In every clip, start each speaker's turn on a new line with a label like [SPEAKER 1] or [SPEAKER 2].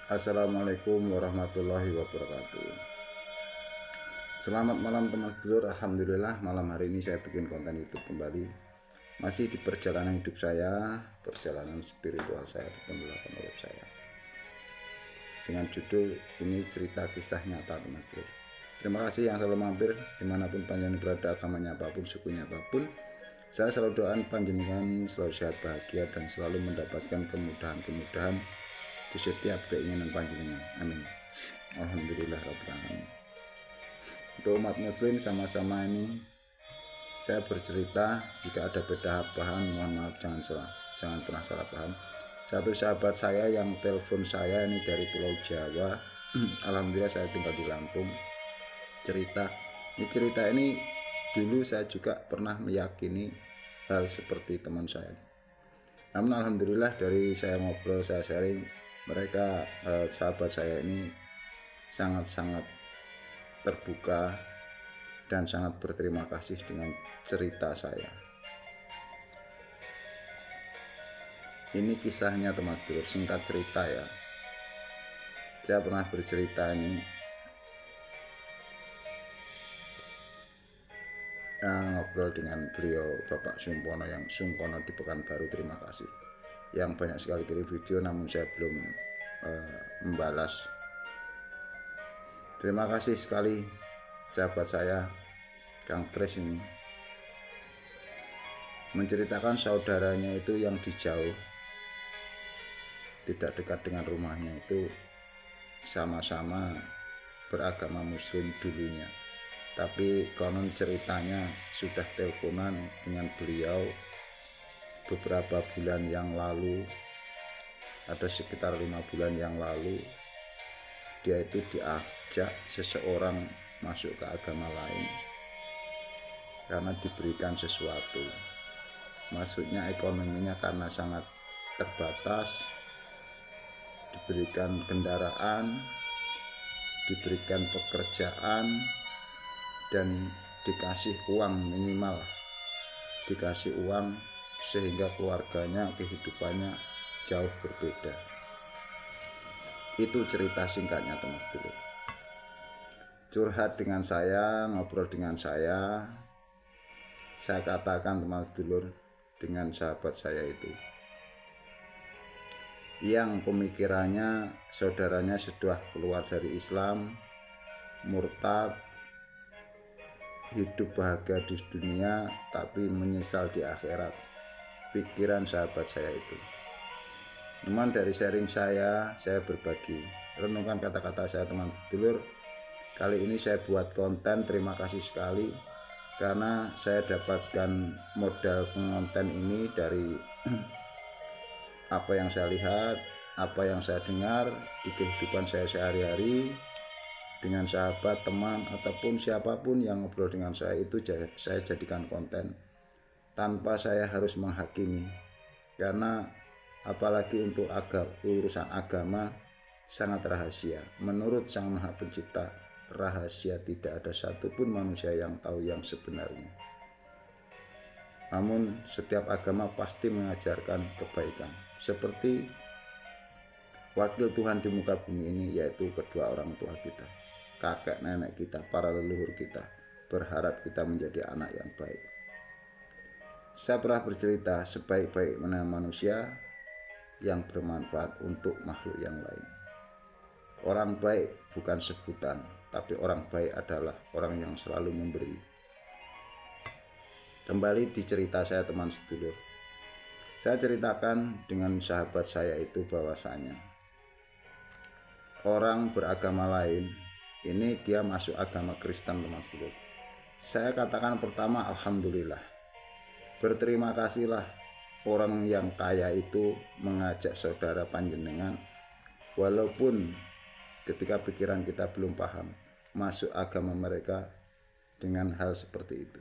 [SPEAKER 1] Assalamualaikum warahmatullahi wabarakatuh. Selamat malam teman sedulur. Alhamdulillah malam hari ini saya bikin konten YouTube kembali. Masih di perjalanan hidup saya, perjalanan spiritual saya ataupun urip saya. Dengan judul ini cerita kisah nyata teman sedulur. Terima kasih yang selalu mampir dimanapun panjenengan berada, agamanya apapun, sukunya apapun. Saya selalu doakan panjenengan selalu sehat, bahagia, dan selalu mendapatkan kemudahan-kemudahan di setiap keinginan panjenengan. Amin. Alhamdulillah rabbil alamin. Untuk umat muslim sama-sama ini saya bercerita, jika ada beda bahan mohon maaf, jangan pernah salah paham. Satu sahabat saya yang telepon saya ini dari Pulau Jawa. Alhamdulillah saya tinggal di Lampung. Cerita ini dulu saya juga pernah meyakini hal seperti teman saya. Namun alhamdulillah dari saya ngobrol, saya sharing, mereka sahabat saya ini sangat-sangat terbuka dan sangat berterima kasih dengan cerita saya. Ini kisahnya teman sedulur, singkat cerita ya. Saya pernah bercerita ini ngobrol dengan beliau Bapak Sumpono yang Sumpono di Pekanbaru, terima kasih. Yang banyak sekali kirim video namun saya belum membalas. Terima kasih sekali sahabat saya Kang Pres ini menceritakan saudaranya itu yang di jauh, tidak dekat dengan rumahnya, itu sama-sama beragama muslim dulunya, tapi konon ceritanya sudah teleponan dengan beliau beberapa bulan yang lalu, ada sekitar 5 bulan yang lalu. Dia itu diajak seseorang masuk ke agama lain karena diberikan sesuatu, maksudnya ekonominya karena sangat terbatas, diberikan kendaraan, diberikan pekerjaan, dan dikasih uang minimal, dikasih uang sehingga keluarganya, kehidupannya jauh berbeda. Itu cerita singkatnya teman sedulur. Curhat dengan saya, ngobrol dengan saya katakan teman sedulur, dengan sahabat saya itu yang pemikirannya saudaranya sudah keluar dari Islam, murtad, hidup bahagia di dunia tapi menyesal di akhirat. Pikiran sahabat saya itu. Teman, dari sharing saya berbagi, renungkan kata-kata saya teman sedulur. Kali ini saya buat konten, terima kasih sekali karena saya dapatkan modal konten ini dari apa yang saya lihat, apa yang saya dengar di kehidupan saya sehari-hari dengan sahabat, teman, ataupun siapapun yang ngobrol dengan saya, itu saya jadikan konten tanpa saya harus menghakimi, karena apalagi untuk urusan agama sangat rahasia. Menurut Sang Maha Pencipta, rahasia tidak ada satupun manusia yang tahu yang sebenarnya. Namun setiap agama pasti mengajarkan kebaikan, seperti wakil Tuhan di muka bumi ini, yaitu kedua orang tua kita, kakek nenek kita, para leluhur kita, berharap kita menjadi anak yang baik. Saya pernah bercerita, sebaik-baik mana manusia yang bermanfaat untuk makhluk yang lain. Orang baik bukan sebutan, tapi orang baik adalah orang yang selalu memberi. Kembali di cerita saya teman sedulur. Saya ceritakan dengan sahabat saya itu bahwasanya orang beragama lain ini dia masuk agama Kristen teman sedulur. Saya katakan pertama, alhamdulillah, berterima kasihlah orang yang kaya itu mengajak saudara panjenengan, walaupun ketika pikiran kita belum paham, masuk agama mereka dengan hal seperti itu.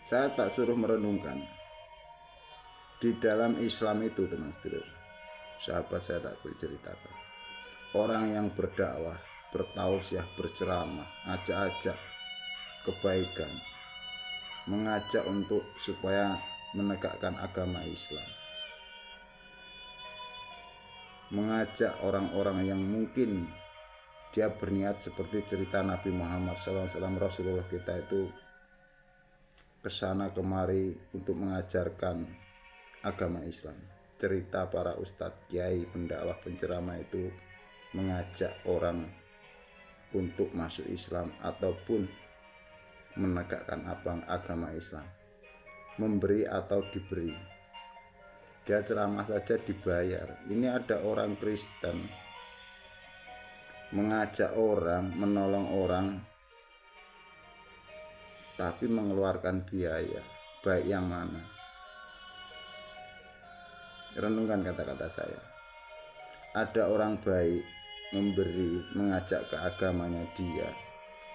[SPEAKER 1] Saya tak suruh merenungkan di dalam Islam itu teman sedulur. Sahabat saya tak berceritakan, orang yang berdakwah, bertausiah, berceramah, ajak-ajak kebaikan, mengajak untuk supaya menegakkan agama Islam, mengajak orang-orang yang mungkin dia berniat seperti cerita Nabi Muhammad SAW, Rasulullah kita itu kesana kemari untuk mengajarkan agama Islam. Cerita para ustadz, kiai, pendakwah, penceramah itu mengajak orang untuk masuk Islam ataupun menegakkan agama Islam, memberi atau diberi. Dia ceramah saja dibayar. Ini ada orang Kristen mengajak orang, menolong orang, tapi mengeluarkan biaya. Baik yang mana? Renungkan kata-kata saya. Ada orang baik memberi, mengajak ke agamanya dia,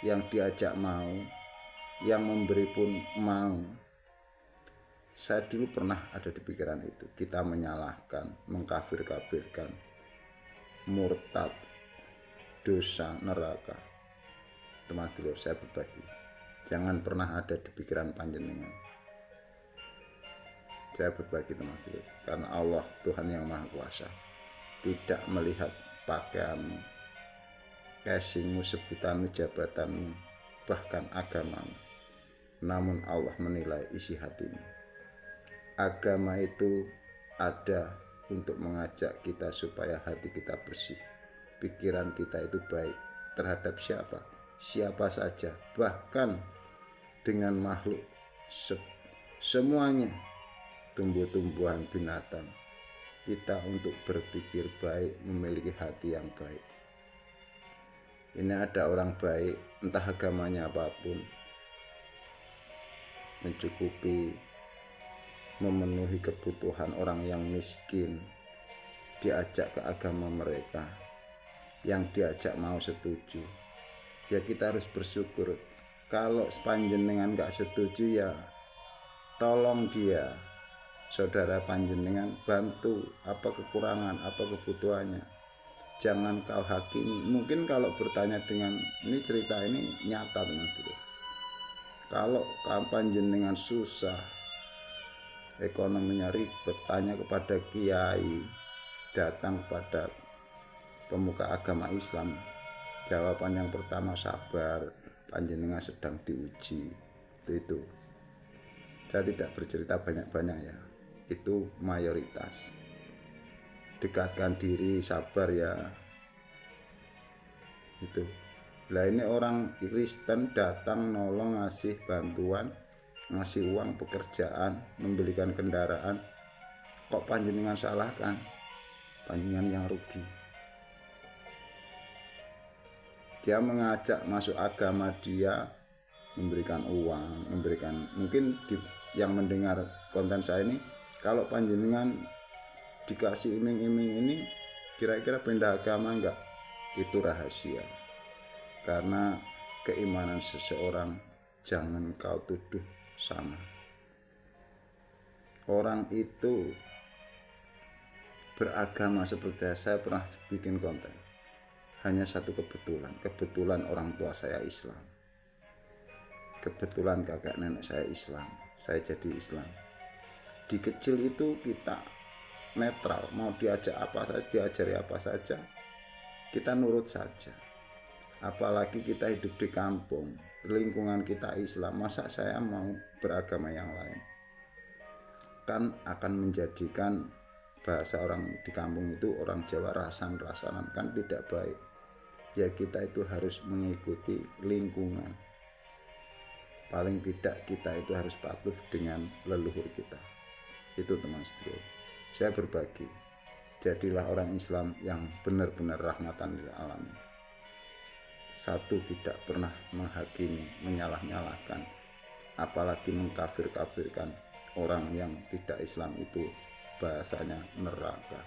[SPEAKER 1] yang diajak mau, yang memberi pun mau. Saya dulu pernah ada di pikiran itu. Kita menyalahkan, mengkafir-kafirkan, murtad, dosa, neraka. Teman-teman, saya berbagi, jangan pernah ada di pikiran panjenengan. Saya berbagi teman-teman, karena Allah Tuhan yang Maha Kuasa tidak melihat pakaianmu, casingmu, sebutanmu, jabatanmu, bahkan agamamu. Namun Allah menilai isi hatimu. Agama itu ada untuk mengajak kita supaya hati kita bersih, pikiran kita itu baik terhadap siapa saja, bahkan dengan makhluk semuanya, tumbuh-tumbuhan, binatang. Kita untuk berpikir baik, memiliki hati yang baik. Ini ada orang baik, entah agamanya apapun, mencukupi, memenuhi kebutuhan orang yang miskin, diajak ke agama mereka, yang diajak mau setuju, ya kita harus bersyukur. Kalau panjenengan gak setuju, ya tolong dia, saudara panjenengan, bantu apa kekurangan, apa kebutuhannya. Jangan kau hakimi. Mungkin kalau bertanya dengan ini, cerita ini nyata teman-teman. Kalau panjenengan susah, ekonominya ribet, tanya kepada kiai, datang pada pemuka agama Islam, jawaban yang pertama sabar, panjenengan sedang diuji. Itu saya tidak bercerita banyak-banyak ya, itu mayoritas. Dekatkan diri, sabar ya, itu. Lah ini orang Kristen datang nolong, ngasih bantuan, ngasih uang, pekerjaan, membelikan kendaraan, kok panjenengan salahkan? Panjenengan yang rugi. Dia mengajak masuk agama, dia memberikan uang, memberikan, mungkin yang mendengar konten saya ini, kalau panjenengan dikasih iming-iming ini, kira-kira pindah agama enggak? Itu rahasia. Karena keimanan seseorang jangan kau tuduh sama. Orang itu beragama seperti saya pernah bikin konten, hanya satu kebetulan orang tua saya Islam, kebetulan kakak nenek saya Islam, saya jadi Islam. Di kecil itu kita netral, mau diajak apa saja, diajari apa saja, kita nurut saja. Apalagi kita hidup di kampung, lingkungan kita Islam, masa saya mau beragama yang lain? Kan akan menjadikan bahasa orang di kampung itu, orang Jawa, rasan-rasanan, kan tidak baik. Ya kita itu harus mengikuti lingkungan. Paling tidak kita itu harus patuh dengan leluhur kita. Itu teman setia, saya berbagi. Jadilah orang Islam yang benar-benar rahmatan lil alamin. Satu, tidak pernah menghakimi, menyalah-nyalahkan, apalagi mengkafir-kafirkan. Orang yang tidak Islam itu bahasanya neraka.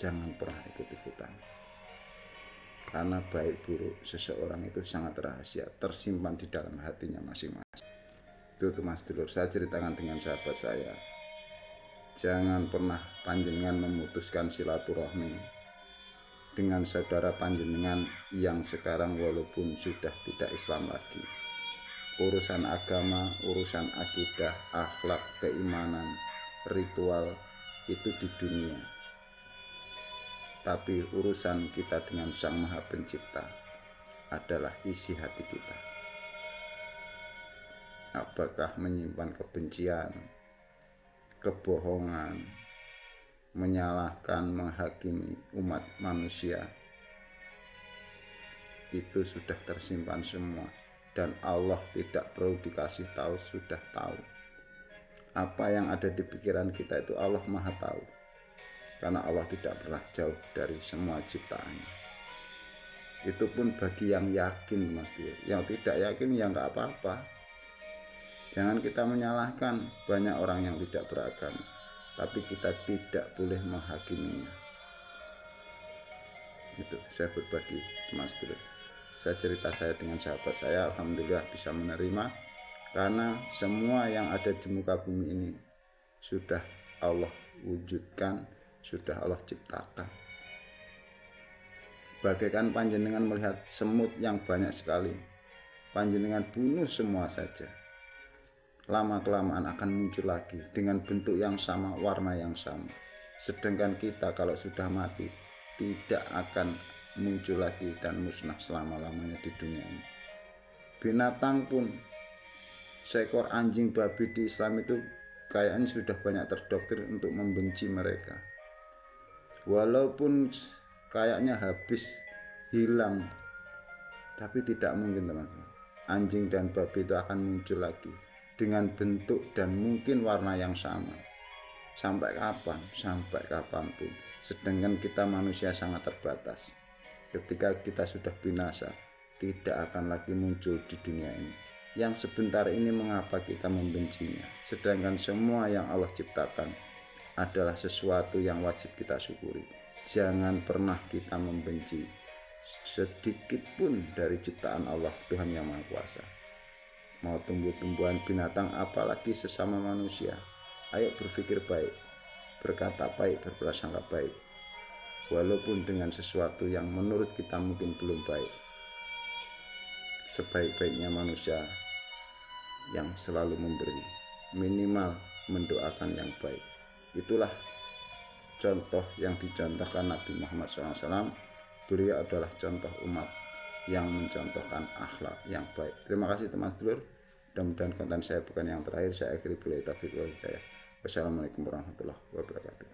[SPEAKER 1] Jangan pernah ikut-ikutan, karena baik buruk seseorang itu sangat rahasia, tersimpan di dalam hatinya masing-masing. Itu teman sedulur, saya ceritakan dengan sahabat saya. Jangan pernah panjenengan memutuskan silaturahmi dengan saudara panjenengan yang sekarang walaupun sudah tidak Islam lagi. Urusan agama, urusan akidah, akhlak, keimanan, ritual itu di dunia. tapi urusan kita dengan Sang Maha Pencipta adalah isi hati kita. Apakah menyimpan kebencian, kebohongan, menyalahkan, menghakimi umat manusia, itu sudah tersimpan semua, dan Allah tidak perlu dikasih tahu, sudah tahu. Apa yang ada di pikiran kita itu Allah Maha tahu, karena Allah tidak pernah jauh dari semua ciptaannya. Itu pun bagi yang yakin, Mas Dur. Yang tidak yakin ya nggak apa-apa. Jangan kita menyalahkan banyak orang yang tidak beragama, tapi kita tidak boleh menghakiminya. Itu saya berbagi, Mas Dur. Saya cerita saya dengan sahabat saya, alhamdulillah bisa menerima, karena semua yang ada di muka bumi ini sudah Allah wujudkan, sudah Allah ciptakan. Bagaikan panjenengan melihat semut yang banyak sekali, panjenengan bunuh semua saja, lama-kelamaan akan muncul lagi dengan bentuk yang sama, warna yang sama. Sedangkan kita kalau sudah mati tidak akan muncul lagi dan musnah selama-lamanya di dunia ini. Binatang pun, seekor anjing, babi di Islam itu kayaknya sudah banyak terdoktrin untuk membenci mereka. Walaupun kayaknya habis, hilang, tapi tidak mungkin teman-teman. Anjing dan babi itu akan muncul lagi dengan bentuk dan mungkin warna yang sama. Sampai kapan? Sampai kapanpun. Sedangkan kita manusia sangat terbatas. Ketika kita sudah binasa, tidak akan lagi muncul di dunia ini. Yang sebentar ini mengapa kita membencinya? Sedangkan semua yang Allah ciptakan adalah sesuatu yang wajib kita syukuri. Jangan pernah kita membenci sedikit pun dari ciptaan Allah, Tuhan yang Maha Kuasa. Mau tumbuh-tumbuhan, binatang, apalagi sesama manusia, ayo berpikir baik, berkata baik, berprasangka baik, walaupun dengan sesuatu yang menurut kita mungkin belum baik. Sebaik-baiknya manusia yang selalu memberi, minimal mendoakan yang baik. Itulah contoh yang dicontohkan Nabi Muhammad SAW. Beliau adalah contoh umat yang mencontohkan akhlak yang baik. Terima kasih teman sedulur. Mudah-mudahan konten saya bukan yang terakhir. Saya akhiri, billahi taufiq wal hidayah. Wassalamualaikum warahmatullahi wabarakatuh.